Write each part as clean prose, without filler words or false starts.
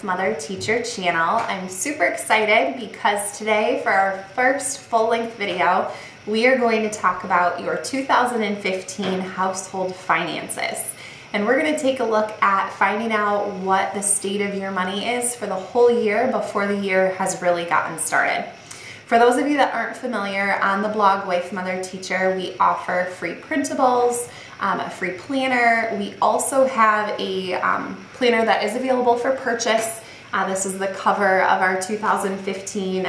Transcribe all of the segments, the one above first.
Wife.Mother.Teacher channel. I'm super excited because today for our first full-length video, we are going to talk about your 2015 household finances. And we're going to take a look at finding out what the state of your money is for the whole year before the year has really gotten started. For those of you that aren't familiar, on the blog Wife.Mother.Teacher, we offer free printables, a free planner. We also have a planner that is available for purchase. This is the cover of our 2015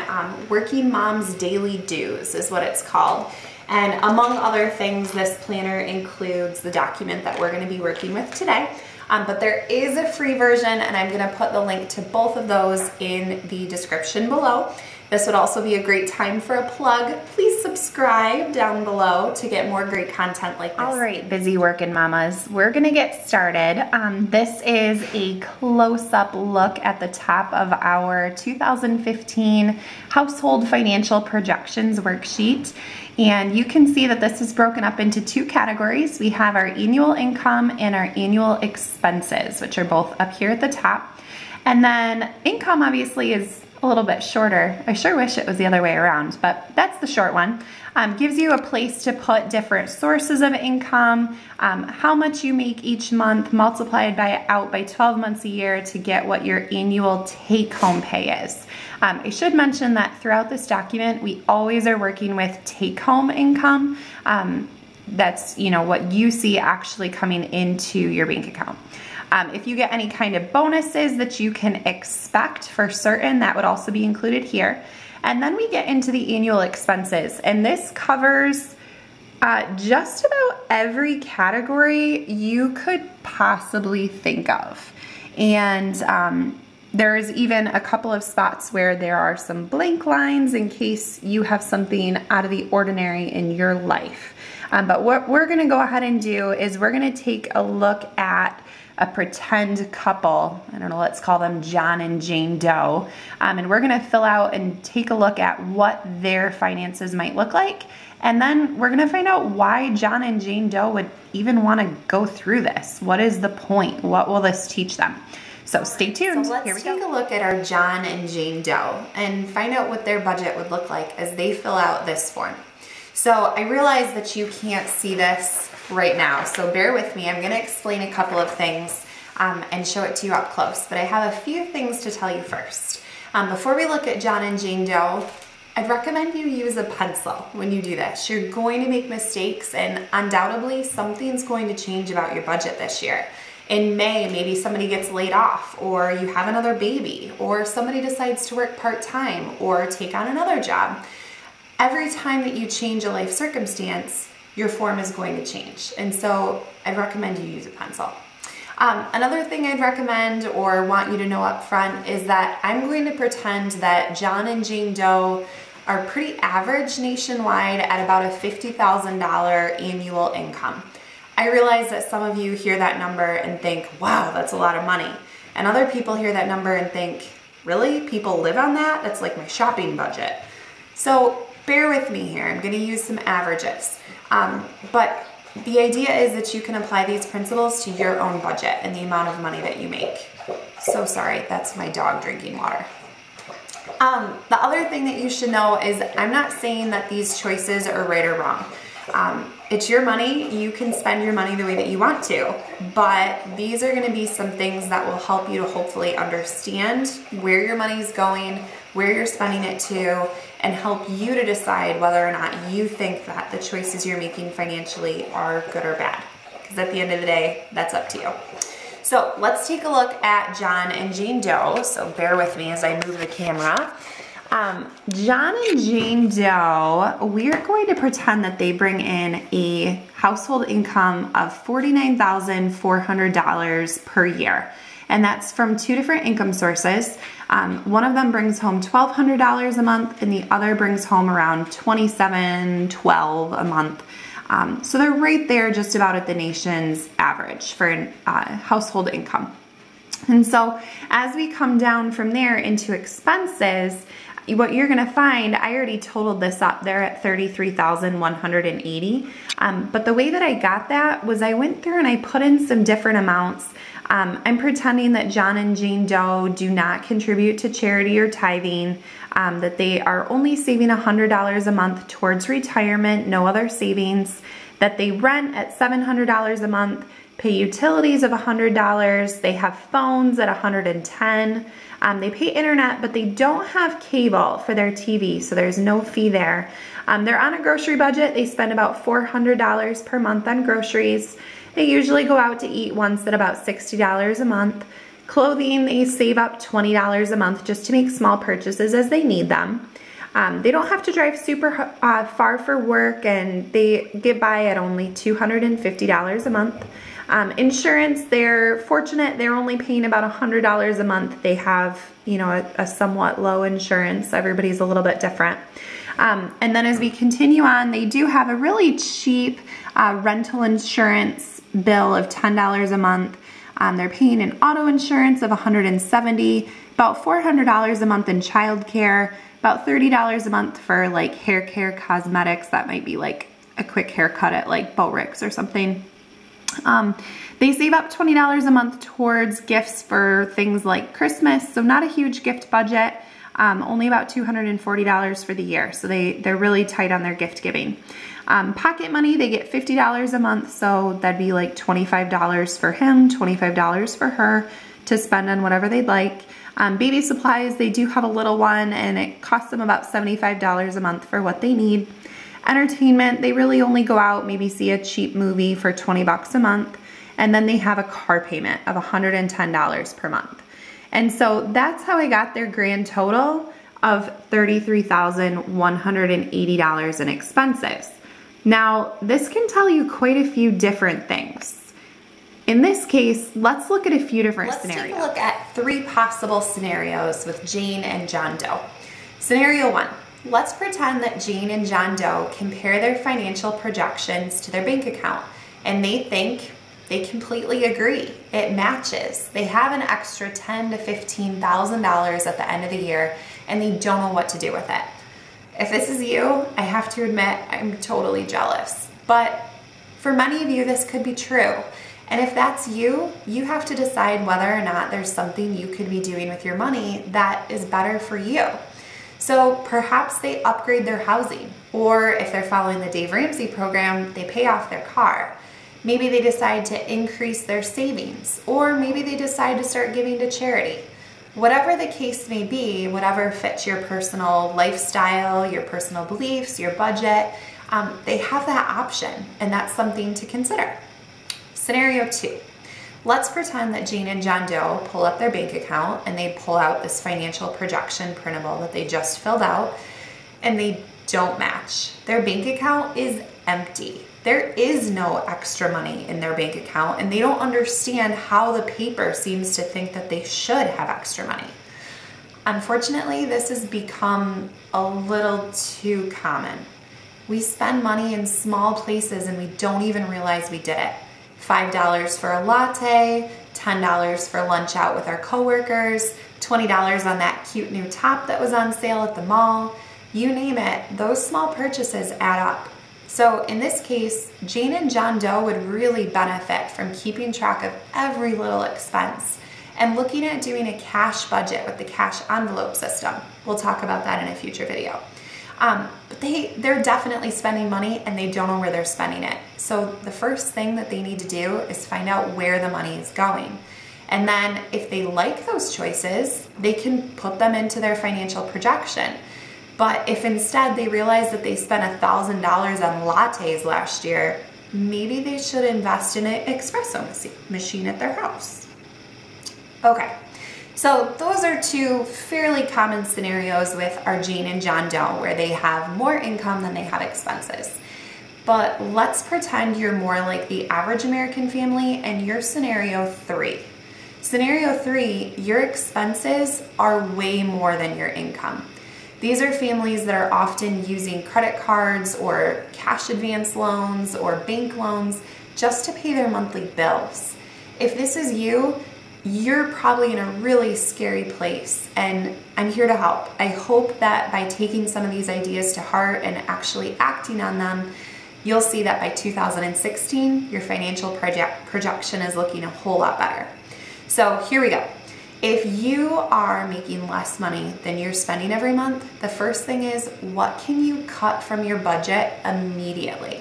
Working Mom's Daily Dues is what it's called. And among other things, this planner includes the document that we're going to be working with today. But there is a free version, and I'm going to put the link to both of those in the description below. This would also be a great time for a plug. Please subscribe down below to get more great content like this. All right, busy working mamas, we're gonna get started. This is a close-up look at the top of our 2015 Household Financial Projections worksheet. And you can see that this is broken up into two categories. We have our annual income and our annual expenses, which are both up here at the top. And then income obviously is a little bit shorter. I sure wish it was the other way around, but that's the short one. Gives you a place to put different sources of income, how much you make each month, multiplied out by 12 months a year to get what your annual take-home pay is. I should mention that throughout this document, we always are working with take-home income. That's, you know, what you see actually coming into your bank account. If you get any kind of bonuses that you can expect for certain, that would also be included here. And then we get into the annual expenses, and this covers just about every category you could possibly think of. And there's even a couple of spots where there are some blank lines in case you have something out of the ordinary in your life. But what we're gonna go ahead and do is we're gonna take a look at a pretend couple. I don't know, let's call them John and Jane Doe. And we're gonna fill out and take a look at what their finances might look like. And then we're gonna find out why John and Jane Doe would even wanna go through this. What is the point? What will this teach them? So stay tuned. So let's take a look at our John and Jane Doe and find out what their budget would look like as they fill out this form. So I realize that you can't see this right now, so bear with me. I'm going to explain a couple of things and show it to you up close, but I have a few things to tell you first. Before we look at John and Jane Doe, I'd recommend you use a pencil when you do this. You're going to make mistakes, and undoubtedly something's going to change about your budget this year. In May, maybe somebody gets laid off, or you have another baby, or somebody decides to work part-time or take on another job. Every time that you change a life circumstance, your form is going to change. And so I'd recommend you use a pencil. Another thing I'd recommend or want you to know up front is that I'm going to pretend that John and Jane Doe are pretty average nationwide at about a $50,000 annual income. I realize that some of you hear that number and think, wow, that's a lot of money. And other people hear that number and think, really? People live on that? That's like my shopping budget. So bear with me here. I'm going to use some averages. But the idea is that you can apply these principles to your own budget and the amount of money that you make. So sorry, that's my dog drinking water. The other thing that you should know is I'm not saying that these choices are right or wrong. It's your money. You can spend your money the way that you want to, but these are going to be some things that will help you to hopefully understand where your money is going, where you're spending it to, and help you to decide whether or not you think that the choices you're making financially are good or bad. Because at the end of the day, that's up to you. So let's take a look at John and Jane Doe. So bear with me as I move the camera. John and Jane Doe, we're going to pretend that they bring in a household income of $49,400 per year. And that's from two different income sources. One of them brings home $1,200 a month, and the other brings home around $2,712 a month. So they're right there just about at the nation's average for household income. And so as we come down from there into expenses, what you're gonna find, I already totaled this up there at $33,180. But the way that I got that was I went through and I put in some different amounts. I'm pretending that John and Jane Doe do not contribute to charity or tithing, that they are only saving $100 a month towards retirement, no other savings, that they rent at $700 a month, pay utilities of $100, they have phones at $110, they pay internet, but they don't have cable for their TV, so there's no fee there. They're on a grocery budget. They spend about $400 per month on groceries. They usually go out to eat once at about $60 a month. Clothing, they save up $20 a month just to make small purchases as they need them. They don't have to drive super far for work, and they get by at only $250 a month. Insurance, they're fortunate. They're only paying about $100 a month. They have, you know, a somewhat low insurance. Everybody's a little bit different. And then as we continue on, they do have a really cheap rental insurance bill of $10 a month. They're paying an auto insurance of $170, about $400 a month in childcare, about $30 a month for like hair care, cosmetics. That might be like a quick haircut at like Bo Rick's or something. They save up $20 a month towards gifts for things like Christmas, so not a huge gift budget, only about $240 for the year, so they're really tight on their gift giving. Pocket money, they get $50 a month, so that'd be like $25 for him, $25 for her to spend on whatever they'd like. Baby supplies, they do have a little one, and it costs them about $75 a month for what they need. Entertainment, they really only go out, maybe see a cheap movie for 20 bucks a month, and then they have a car payment of $110 per month. And so that's how I got their grand total of $33,180 in expenses. Now, this can tell you quite a few different things. In this case, let's look at a few different scenarios. Let's take a look at 3 possible scenarios with Jane and John Doe. Scenario 1. Let's pretend that Jane and John Doe compare their financial projections to their bank account, and they think they completely agree. It matches. They have an extra $10,000 to $15,000 at the end of the year, and they don't know what to do with it. If this is you, I have to admit I'm totally jealous. But for many of you, this could be true. And if that's you, you have to decide whether or not there's something you could be doing with your money that is better for you. So perhaps they upgrade their housing, or if they're following the Dave Ramsey program, they pay off their car. Maybe they decide to increase their savings, or maybe they decide to start giving to charity. Whatever the case may be, whatever fits your personal lifestyle, your personal beliefs, your budget, they have that option, and that's something to consider. Scenario 2. Let's pretend that Jane and John Doe pull up their bank account and they pull out this financial projection printable that they just filled out, and they don't match. Their bank account is empty. There is no extra money in their bank account, and they don't understand how the paper seems to think that they should have extra money. Unfortunately, this has become a little too common. We spend money in small places and we don't even realize we did it. $5 for a latte, $10 for lunch out with our coworkers, $20 on that cute new top that was on sale at the mall. You name it, those small purchases add up. So in this case, Jane and John Doe would really benefit from keeping track of every little expense and looking at doing a cash budget with the cash envelope system. We'll talk about that in a future video. But they're definitely spending money and they don't know where they're spending it. So the first thing that they need to do is find out where the money is going. And then if they like those choices, they can put them into their financial projection. But if instead they realize that they spent $1,000 on lattes last year, maybe they should invest in an espresso machine at their house. Okay. So those are 2 fairly common scenarios with our Jane and John Doe, where they have more income than they have expenses. But let's pretend you're more like the average American family and you're scenario 3. Scenario 3, your expenses are way more than your income. These are families that are often using credit cards or cash advance loans or bank loans just to pay their monthly bills. If this is you, you're probably in a really scary place, and I'm here to help. I hope that by taking some of these ideas to heart and actually acting on them, you'll see that by 2016, your financial projection is looking a whole lot better. So here we go. If you are making less money than you're spending every month, the first thing is, what can you cut from your budget immediately?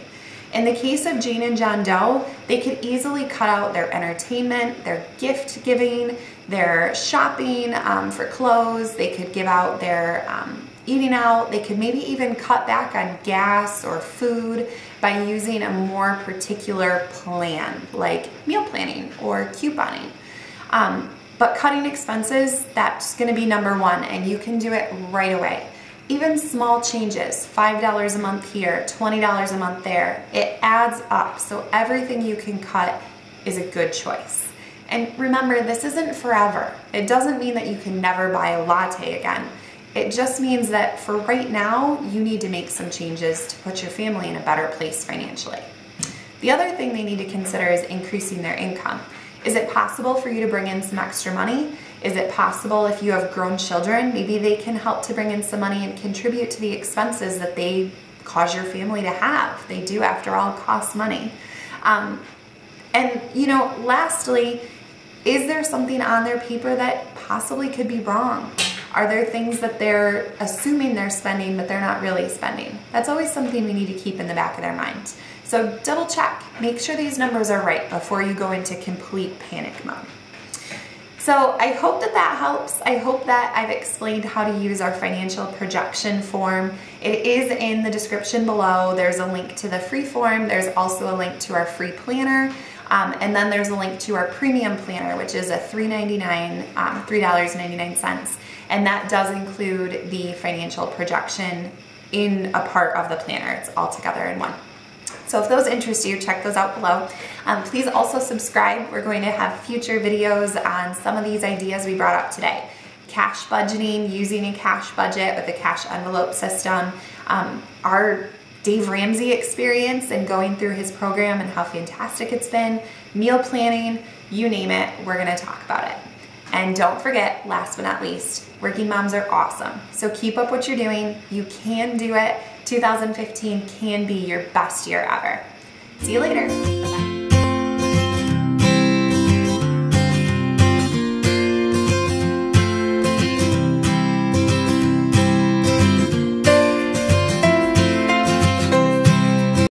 In the case of Jane and John Doe, they could easily cut out their entertainment, their gift giving, their shopping for clothes. They could give out their eating out. They could maybe even cut back on gas or food by using a more particular plan, like meal planning or couponing. But cutting expenses, that's gonna be number one, and you can do it right away. Even small changes, $5 a month here, $20 a month there, it adds up. So everything you can cut is a good choice. And remember, this isn't forever. It doesn't mean that you can never buy a latte again. It just means that for right now, you need to make some changes to put your family in a better place financially. The other thing they need to consider is increasing their income. Is it possible for you to bring in some extra money? Is it possible if you have grown children, maybe they can help to bring in some money and contribute to the expenses that they cause your family to have? They do, after all, cost money. And you know, lastly, is there something on their paper that possibly could be wrong? Are there things that they're assuming they're spending, but they're not really spending? That's always something we need to keep in the back of their mind. So double check, make sure these numbers are right before you go into complete panic mode. So I hope that that helps. I hope that I've explained how to use our financial projection form. It is in the description below. There's a link to the free form. There's also a link to our free planner. And then there's a link to our premium planner, which is a $3.99. And that does include the financial projection in a part of the planner. It's all together in one. So if those interest you, check those out below. Please also subscribe. We're going to have future videos on some of these ideas we brought up today. Cash budgeting, using a cash budget with a cash envelope system. Our Dave Ramsey experience and going through his program and how fantastic it's been. Meal planning, you name it, we're gonna talk about it. And don't forget, last but not least, working moms are awesome. So keep up what you're doing. You can do it. 2015 can be your best year ever. See you later.